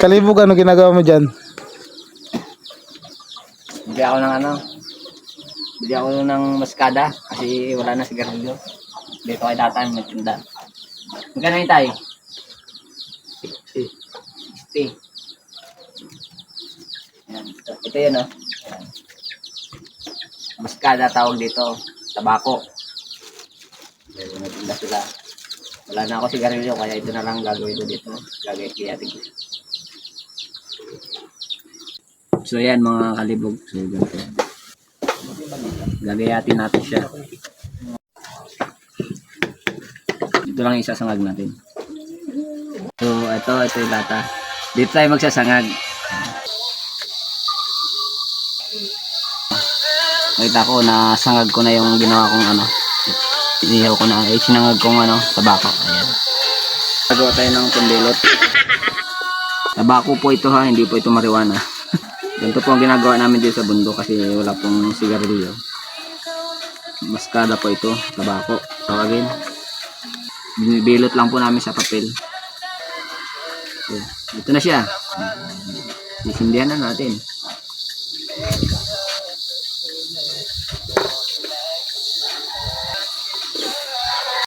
Kalibog, ano ginagawa mo dyan? Bili ako ng ano, bili ako ng maskada kasi wala na sigarilyo. Dito kay tatay magtinda. Magkano yun tayo? 60. Yan. Ito yun, oh. Yan. Maskada tawag dito. Tabako. Magtinda sila. Wala na ako sigarilyo kaya ito na lang gagawin ko dito. Gagawin kaya tigil. So yan mga kalibog. So ganito. Gagayatin natin siya. Ito lang isasangag natin. So ito yung lata. Dito tayo magsasangag. Nakita ko na sangag ko na yung ginawa kong ano. Inihaw ko na. Sinangag kong ano, tabako. Ayan. Gagawa tayo ng pundilot. Tabako po ito ha, hindi po ito marijuana. Ganito po ang ginagawa namin dito sa bundok kasi wala pong sigarilyo. Maskada po ito, tabako. Tawagin. Binibilot lang po namin sa papel. So, ito na siya. Sisindihan na natin.